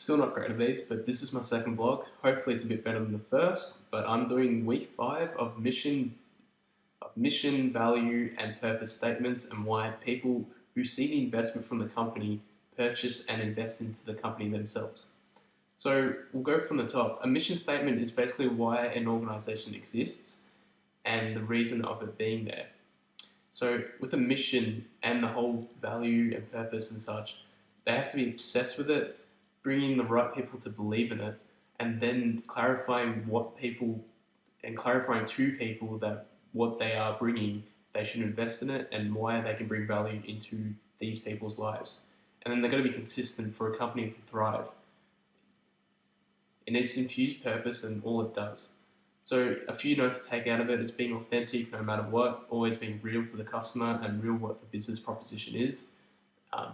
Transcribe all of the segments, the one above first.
Still not great at these, but this is my second vlog. Hopefully it's a bit better than the first, but I'm doing week 5 of mission, value and purpose statements and why people who see the investment from the company purchase and invest into the company themselves. So we'll go from the top. A mission statement is basically why an organization exists and the reason of it being there. So with a mission and the whole value and purpose and such, they have to be obsessed with it, bringing the right people to believe in it, and then clarifying to people that what they are bringing, they should invest in it and why they can bring value into these people's lives. And then they've got to be consistent for a company to thrive. It needs to infuse purpose and all it does. So a few notes to take out of it is being authentic no matter what, always being real to the customer and real what the business proposition is,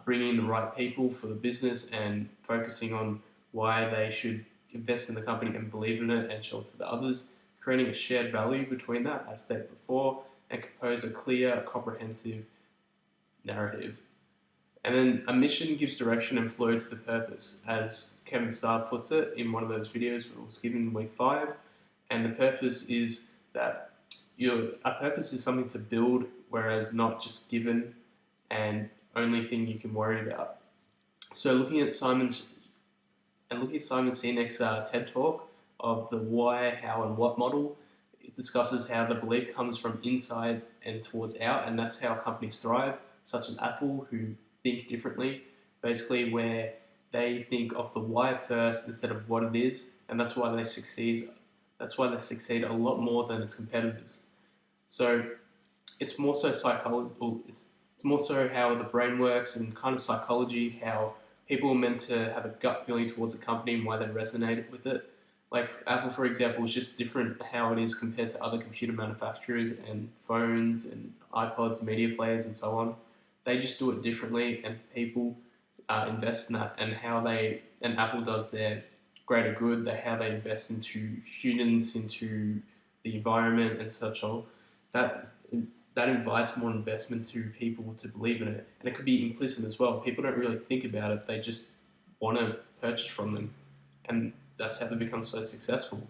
bringing the right people for the business and focusing on why they should invest in the company and believe in it and show it to the others, creating a shared value between that, as stated before, and compose a clear, comprehensive narrative. And then a mission gives direction and flow to the purpose, as Kevin Starr puts it in one of those videos that was given in week 5. And the purpose is that a purpose is something to build, whereas not just given and only thing you can worry about. So looking at Simon Sinek's TED Talk of the why, how, and what model, it discusses how the belief comes from inside and towards out, and that's how companies thrive, such as Apple, who think differently, basically where they think of the why first instead of what it is, and that's why they succeed. That's why they succeed a lot more than its competitors. So it's more so psychological. It's more so how the brain works and kind of psychology, how people are meant to have a gut feeling towards a company and why they resonate with it. Like Apple, for example, is just different how it is compared to other computer manufacturers and phones and iPods, media players, and so on. They just do it differently, and people invest in that, and Apple does their greater good, how they invest into students, into the environment and such on. That invites more investment to people to believe in it. And it could be implicit as well. People don't really think about it, they just want to purchase from them. And that's how they become so successful.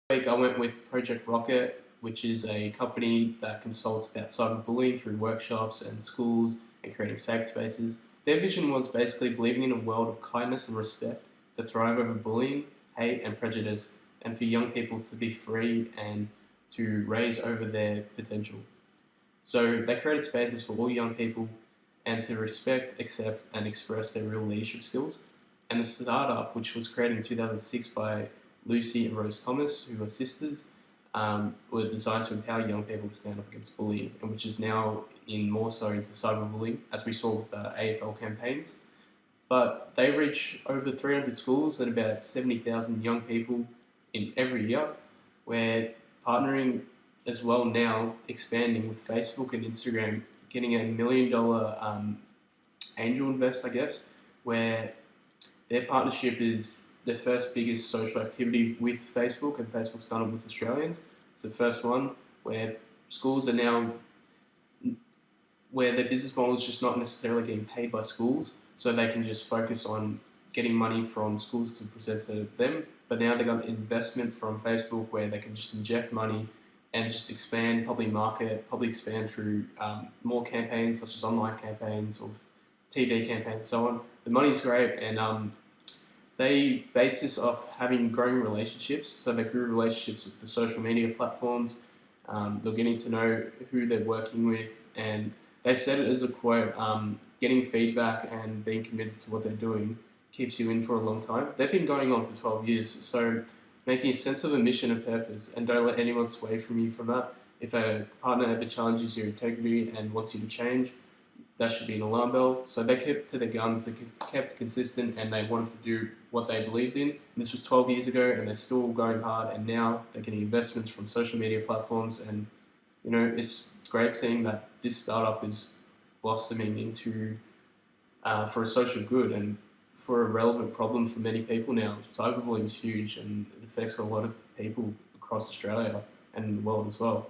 This week I went with Project Rocket, which is a company that consults about cyberbullying through workshops and schools and creating safe spaces. Their vision was basically believing in a world of kindness and respect to thrive over bullying, hate, and prejudice, and for young people to be free and to raise over their potential. So they created spaces for all young people and to respect, accept, and express their real leadership skills. And the startup, which was created in 2006 by Lucy and Rose Thomas, who are sisters, were designed to empower young people to stand up against bullying, and which is now more so into cyberbullying, as we saw with the AFL campaigns. But they reach over 300 schools and about 70,000 young people in every year. We're partnering as well now, expanding with Facebook and Instagram, getting $1 million angel invest, I guess, where their partnership is their first biggest social activity with Facebook, and Facebook's done it with Australians. It's the first one where schools are now, where their business model is just not necessarily getting paid by schools, so they can just focus on getting money from schools to present to them. But now they've got investment from Facebook where they can just inject money and just expand, probably expand through more campaigns such as online campaigns or TV campaigns and so on. The money's great, and they base this off having growing relationships. So they grew relationships with the social media platforms. They're getting to know who they're working with, and they said it as a quote, getting feedback and being committed to what they're doing keeps you in for a long time. They've been going on for 12 years, so making a sense of a mission and purpose, and don't let anyone sway from you from that. If a partner ever challenges your integrity and wants you to change, that should be an alarm bell. So they kept to their guns, they kept consistent, and they wanted to do what they believed in. And this was 12 years ago, and they're still going hard, and now they're getting investments from social media platforms, and it's great seeing that this startup is blossoming into for a social good and for a relevant problem for many people now. Cyberbullying is huge, and it affects a lot of people across Australia and the world as well.